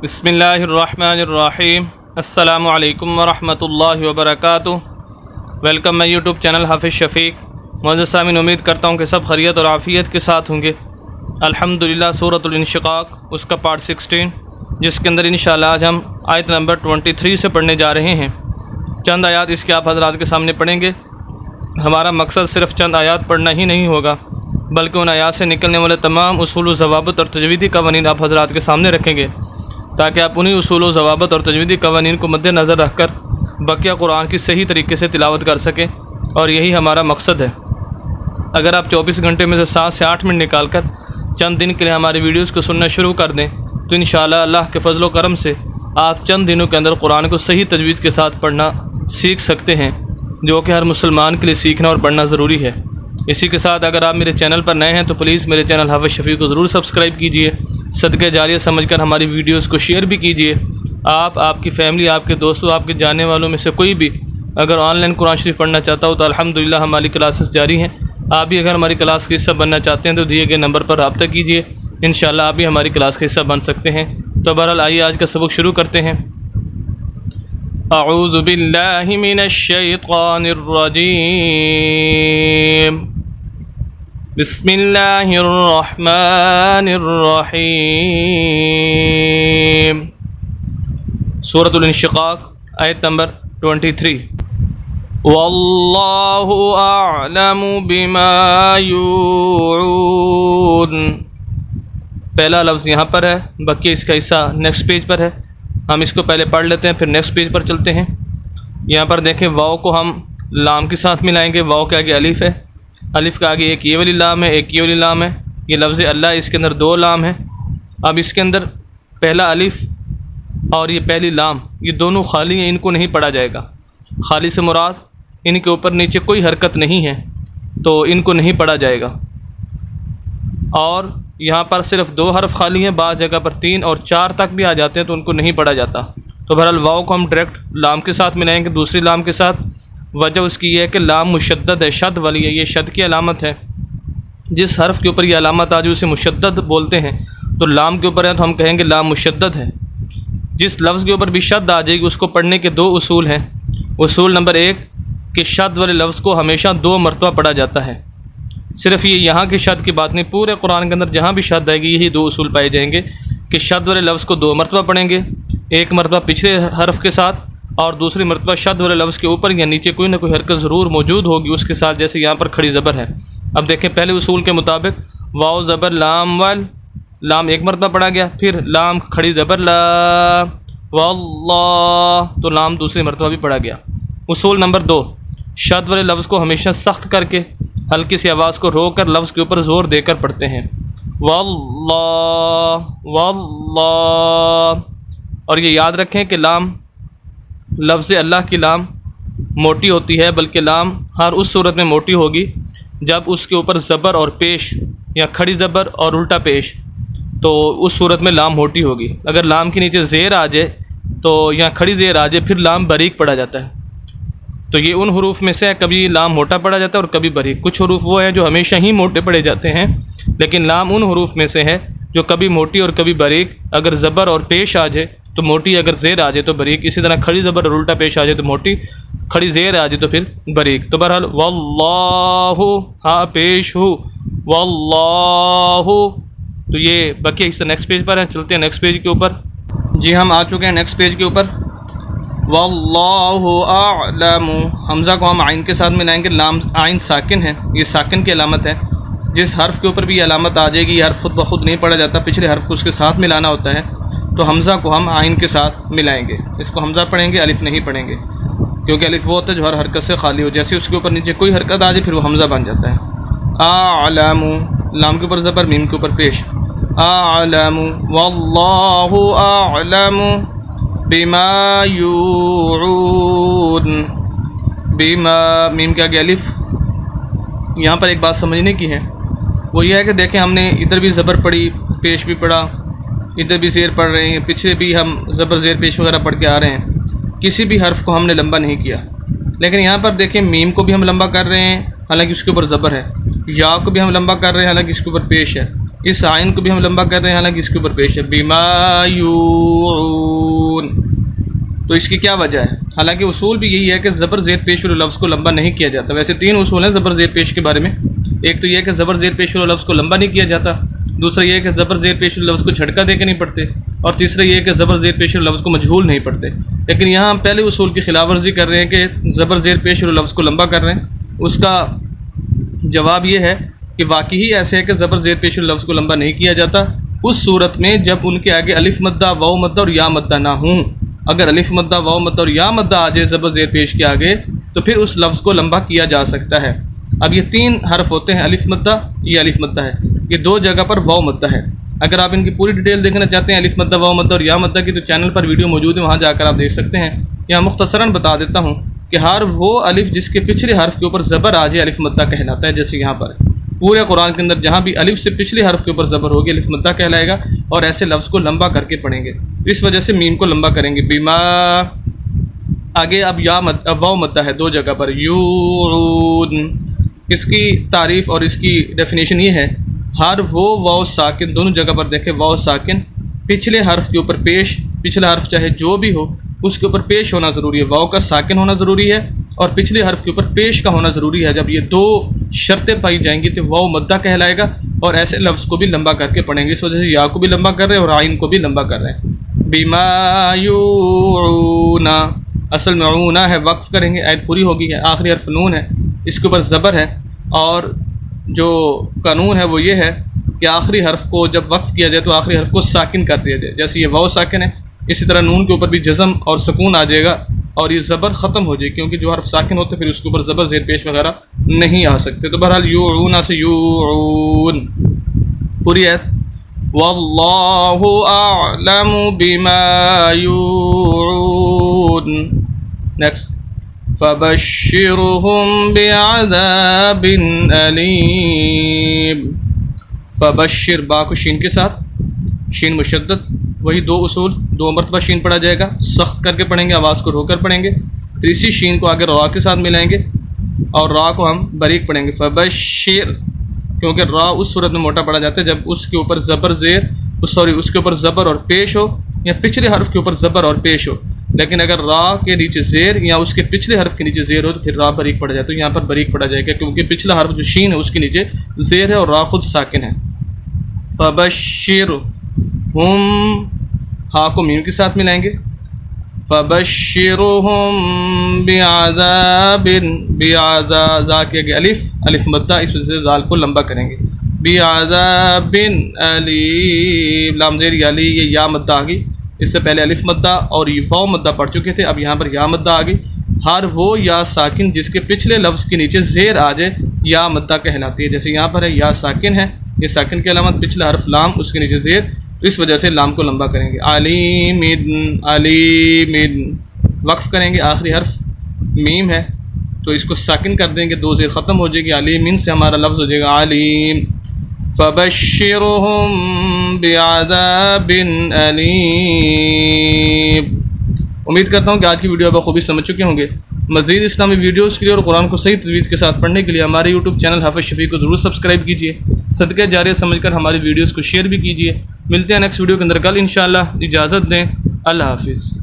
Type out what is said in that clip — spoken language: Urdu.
بسم اللہ الرحمن الرحیم۔ السلام علیکم ورحمۃ اللہ وبرکاتہ۔ ویلکم مائی یوٹیوب چینل حافظ شفیق۔ معزز سامعین، امید کرتا ہوں کہ سب خیریت اور عافیت کے ساتھ ہوں گے۔ الحمدللہ سورۃ الانشقاق اس کا پارٹ 16، جس کے اندر انشاءاللہ آج ہم آیت نمبر 23 سے پڑھنے جا رہے ہیں۔ چند آیات اس کے آپ حضرات کے سامنے پڑھیں گے۔ ہمارا مقصد صرف چند آیات پڑھنا ہی نہیں ہوگا، بلکہ ان آیات سے نکلنے والے تمام اصول و ضوابط اور تجویدی قوانین آپ حضرات کے سامنے رکھیں گے، تاکہ آپ انہی اصول و ضوابط اور تجویدی قوانین کو مد نظر رکھ کر بقیہ قرآن کی صحیح طریقے سے تلاوت کر سکیں، اور یہی ہمارا مقصد ہے۔ اگر آپ 24 گھنٹے میں سے 7 سے 8 منٹ نکال کر چند دن کے لیے ہماری ویڈیوز کو سننا شروع کر دیں تو انشاءاللہ اللہ کے فضل و کرم سے آپ چند دنوں کے اندر قرآن کو صحیح تجوید کے ساتھ پڑھنا سیکھ سکتے ہیں، جو کہ ہر مسلمان کے لیے سیکھنا اور پڑھنا ضروری ہے۔ اسی کے ساتھ اگر آپ میرے چینل پر نئے ہیں تو پلیز میرے چینل حافظ شفیق کو ضرور سبسکرائب کیجئے، صدقہ جاریہ سمجھ کر ہماری ویڈیوز کو شیئر بھی کیجئے۔ آپ کی فیملی، آپ کے دوستوں، آپ کے جاننے والوں میں سے کوئی بھی اگر آن لائن قرآن شریف پڑھنا چاہتا ہو تو الحمدللہ ہماری کلاسز جاری ہیں۔ آپ بھی اگر ہماری کلاس کا حصہ بننا چاہتے ہیں تو دیے گئے نمبر پر رابطہ کیجئے، انشاءاللہ آپ بھی ہماری کلاس کا حصہ بن سکتے ہیں۔ تو بہرحال آئیے آج کا سبق شروع کرتے ہیں۔ اعوذ باللہ من الشیطان الرجیم، بسم اللہ الرحمن الرحیم۔ سورۃ الانشقاق آیت نمبر 23۔ واللہ اعلم بما یوعون۔ پہلا لفظ یہاں پر ہے، باقی اس کا حصہ نیکسٹ پیج پر ہے۔ ہم اس کو پہلے پڑھ لیتے ہیں، پھر نیکسٹ پیج پر چلتے ہیں۔ یہاں پر دیکھیں، واو کو ہم لام کے ساتھ ملائیں گے۔ واو کے آگے الف ہے، الف کے آگے ایک یہ والی لام ہے، ایک یہ والی لام ہے۔ یہ لفظ اللہ، اس کے اندر 2 لام ہیں۔ اب اس کے اندر پہلا الف اور یہ پہلی لام، یہ دونوں خالی ہیں، ان کو نہیں پڑھا جائے گا۔ خالی سے مراد ان کے اوپر نیچے کوئی حرکت نہیں ہے، تو ان کو نہیں پڑھا جائے گا۔ اور یہاں پر صرف 2 حرف خالی ہیں، بعض جگہ پر 3 اور 4 تک بھی آ جاتے ہیں تو ان کو نہیں پڑھا جاتا۔ تو بہرحال واو کو ہم ڈائریکٹ لام کے ساتھ ملائیں گے، دوسری لام کے ساتھ۔ وجہ اس کی یہ ہے کہ لام مشدد ہے، شد والی ہے، یہ شد کی علامت ہے۔ جس حرف کے اوپر یہ علامت آ جائے اسے مشدد بولتے ہیں، تو لام کے اوپر ہے تو ہم کہیں گے لام مشدد ہے۔ جس لفظ کے اوپر بھی شد آ جائے گی اس کو پڑھنے کے 2 اصول ہیں۔ اصول نمبر 1 کہ شد والے لفظ کو ہمیشہ 2 مرتبہ پڑھا جاتا ہے۔ صرف یہ یہاں کے شد کی بات نہیں، پورے قرآن کے اندر جہاں بھی شد آئے گی یہی 2 اصول پائے جائیں گے کہ شد والے لفظ کو 2 مرتبہ پڑھیں گے، ایک مرتبہ پچھلے حرف کے ساتھ اور دوسری مرتبہ شد والے لفظ کے اوپر یا نیچے کوئی نہ کوئی حرکت ضرور موجود ہوگی اس کے ساتھ، جیسے یہاں پر کھڑی زبر ہے۔ اب دیکھیں، پہلے اصول کے مطابق واو زبر لام وال، لام ایک مرتبہ پڑھا گیا، پھر لام کھڑی زبر لا واللہ، تو لام دوسری مرتبہ بھی پڑھا گیا۔ اصول نمبر 2، شد والے لفظ کو ہمیشہ سخت کر کے ہلکی سی آواز کو روک کر لفظ کے اوپر زور دے کر پڑھتے ہیں، واللہ واللہ۔ اور یہ یاد رکھیں کہ لام، لفظ اللہ کی لام موٹی ہوتی ہے، بلکہ لام ہر اس صورت میں موٹی ہوگی جب اس کے اوپر زبر اور پیش یا کھڑی زبر اور الٹا پیش، تو اس صورت میں لام موٹی ہوگی۔ اگر لام کے نیچے زیر آ جائے تو یا کھڑی زیر آ جائے پھر لام باریک پڑھا جاتا ہے۔ تو یہ ان حروف میں سے کبھی لام موٹا پڑھا جاتا ہے اور کبھی باریک۔ کچھ حروف وہ ہیں جو ہمیشہ ہی موٹے پڑھے جاتے ہیں، لیکن لام ان حروف میں سے ہے جو کبھی موٹی اور کبھی باریک۔ اگر زبر اور پیش آ جائے تو موٹی، اگر زیر آ جائے تو باریک۔ اسی طرح کھڑی زبر اور الٹا پیش آ جائے تو موٹی، کھڑی زیر آ جائے تو پھر باریک۔ تو بہرحال واللہ، ہاں پیش ہو، واللہ۔ تو یہ باقی اس نیکسٹ پیج پر ہیں، چلتے ہیں نیکسٹ پیج کے اوپر۔ جی ہم آ چکے ہیں نیکسٹ پیج کے اوپر۔ واللہ اعلم، حمزہ کو ہم عین کے ساتھ ملائیں گے۔ لام عین ساکن ہے، یہ ساکن کی علامت ہے۔ جس حرف کے اوپر بھی یہ علامت آ جائے گی، یہ حرف خود بخود نہیں پڑھا جاتا، پچھلے حرف کو اس کے ساتھ ملانا ہوتا ہے، تو حمزہ کو ہم عین کے ساتھ ملائیں گے۔ اس کو حمزہ پڑھیں گے، الف نہیں پڑھیں گے، کیونکہ الف وہ ہوتا ہے جو ہر حرکت سے خالی ہو۔ جیسے اس کے اوپر نیچے کوئی حرکت آ جائے پھر وہ حمزہ بن جاتا ہے۔ اعلم، لام کے اوپر زبر، میم کے اوپر پیش۔ اعلم، واللہ اعلم بما یوعون، بما، میم کے آگے الف۔ یہاں پر ایک بات سمجھنے کی ہے، وہ یہ ہے کہ دیکھیں ہم نے ادھر بھی زبر پڑھی، پیش بھی پڑھا، ادھر بھی زیر پڑھ رہے ہیں، پیچھے بھی ہم زبر زیر پیش وغیرہ پڑھ کے آ رہے ہیں، کسی بھی حرف کو ہم نے لمبا نہیں کیا۔ لیکن یہاں پر دیکھیں میم کو بھی ہم لمبا کر رہے ہیں حالانکہ اس کے اوپر زبر ہے، یا کو بھی ہم لمبا کر رہے ہیں حالانکہ اس کے اوپر پیش ہے، اس عین کو بھی ہم لمبا کر رہے ہیں حالانکہ اس کے اوپر پیش ہے بما یوعون. تو اس کی کیا وجہ ہے؟ حالانکہ اصول بھی یہی ہے کہ زبر زیر پیش والے لفظ کو لمبا نہیں کیا جاتا. ویسے 3 اصول ہیں زبر زیر پیش کے بارے میں. ایک تو یہ ہے کہ زبر زیر پیش والے لفظ کو لمبا نہیں کیا جاتا. دوسرا یہ ہے کہ زبر زیر پیش والے لفظ کو جھٹکا دے کے نہیں پڑھتے. اور تیسرا یہ ہے کہ زبر زیر پیش والے لفظ کو مجہول نہیں پڑھتے. لیکن یہاں ہم پہلے اصول کی خلاف ورزی کر رہے ہیں کہ زبر زیر پیش والے لفظ کو لمبا کر رہے ہیں. اس کا جواب یہ ہے کہ واقعی ایسے ہے کہ زبر زیر پیش والے لفظ کو لمبا نہیں کیا جاتا اس صورت میں جب ان کے آگے الف مدہ، واو مدہ اور یا مدہ نہ ہوں. اگر الف مدہ، واو مدہ اور یا مدہ آ جائے زبر زیر پیش کے آگے تو پھر اس لفظ کو لمبا کیا جا سکتا ہے. اب یہ 3 حرف ہوتے ہیں، الف مدہ، یہ الف مدہ ہے، یہ 2 جگہ پر واو مدہ ہے. اگر آپ ان کی پوری ڈیٹیل دیکھنا چاہتے ہیں الف مدہ، واو مدہ اور یا مدہ کی تو چینل پر ویڈیو موجود ہے، وہاں جا کر آپ دیکھ سکتے ہیں. یہاں مختصراً بتا دیتا ہوں کہ ہر وہ الف جس کے پچھلے حرف کے اوپر زبر آ جائے الف مدہ کہلاتا ہے. جیسے یہاں پر پورے قرآن کے اندر جہاں بھی الف سے پچھلے حرف کے اوپر زبر ہوگی الف مدہ کہلائے گا، اور ایسے لفظ کو لمبا کر کے پڑھیں گے. اس وجہ سے میم کو لمبا کریں گے بما. آگے اب واو مدہ ہے 2 جگہ پر یوعون. اس کی تعریف اور اس کی ڈیفینیشن یہ ہے، ہر وہ واو ساکن، دونوں جگہ پر دیکھیں واو ساکن پچھلے حرف کے اوپر پیش، پچھلا حرف چاہے جو بھی ہو اس کے اوپر پیش ہونا ضروری ہے. واو کا ساکن ہونا ضروری ہے اور پچھلے حرف کے اوپر پیش کا ہونا ضروری ہے. جب یہ 2 شرطیں پائی جائیں گی تو واو مدہ کہلائے گا، اور ایسے لفظ کو بھی لمبا کر کے پڑھیں گے. اس وجہ سے یا کو بھی لمبا کر رہے ہیں اور عین کو بھی لمبا کر رہے ہیں. بما یوعون، اصل میں عونا ہے، وقف کریں گے، آیت پوری ہوگی ہے. آخری حرف نون ہے، اس کے اوپر زبر ہے، اور جو قانون ہے وہ یہ ہے کہ آخری حرف کو جب وقف کیا جائے تو آخری حرف کو ساکن کر دیا جائے. جیسے یہ واو ساکن ہے، اسی طرح نون کے اوپر بھی جزم اور سکون آ جائے گا اور یہ زبر ختم ہو جائے، کیونکہ جو حرف ساکن ہوتے پھر اس کے اوپر زبر زیر پیش وغیرہ نہیں آ سکتے. تو بہرحال یوعون سے یوعون پوری ہے. واللہ اعلم بما یوعون. نیکسٹ فبشرهم بعذاب علیم. فبشر با کو شین کے ساتھ، شین مشدد، وہی 2 اصول، 2 مرتبہ شین پڑھا جائے گا، سخت کر کے پڑھیں گے، آواز کو رو کر پڑھیں گے. تیسری شین کو آگے را کے ساتھ ملائیں گے اور را کو ہم باریک پڑھیں گے. فبشر، کیونکہ را اس صورت میں موٹا پڑھا جاتا ہے جب اس کے اوپر زبر زیر اس کے اوپر زبر اور پیش ہو، یا پچھلے حرف کے اوپر زبر اور پیش ہو. لیکن اگر را کے نیچے زیر یا اس کے پچھلے حرف کے نیچے زیر ہو تو پھر را باریک پڑھا جائے. تو یہاں پر باریک پڑھا جائے گا کیونکہ پچھلا حرف جو شین ہے اس کے نیچے زیر ہے اور را خود ساکن ہے. فبشرہم، ہا کو میم کے ساتھ ملائیں گے. فبشرہم بعذاب، زا کے آگے الف مدہ، اس وجہ سے زال کو لمبا کریں گے. بعذاب علیم، لام زیر یالی، یہ یا مدہ آ گئی. اس سے پہلے الف مدہ اور واو مدہ پڑھ چکے تھے، اب یہاں پر یا مدہ آ گئی. ہر وہ یا ساکن جس کے پچھلے لفظ کے نیچے زیر آ جائے یا مدہ کہلاتی ہے. جیسے یہاں پر ہے یا ساکن ہے، یہ ساکن کی علامت پچھلا حرف لام، اس کے نیچے زیر، تو اس وجہ سے لام کو لمبا کریں گے. علیم، علیم وقف کریں گے. آخری حرف میم ہے تو اس کو ساکن کر دیں گے، 2 زیر ختم ہو جائے گی. علیم سے ہمارا لفظ ہو جائے گا علیم. فبشرهم بعذاب علیم. امید کرتا ہوں کہ آج کی ویڈیو آپ بخوبی سمجھ چکے ہوں گے. مزید اسلامی ویڈیوز کے لیے اور قرآن کو صحیح تجوید کے ساتھ پڑھنے کے لیے ہمارے یوٹیوب چینل حافظ شفیع کو ضرور سبسکرائب کیجیے. صدقہ جاریہ سمجھ کر ہماری ویڈیوز کو شیئر بھی کیجیے. ملتے ہیں نیکسٹ ویڈیو کے اندر کل انشاءاللہ. اجازت دیں. اللہ حافظ.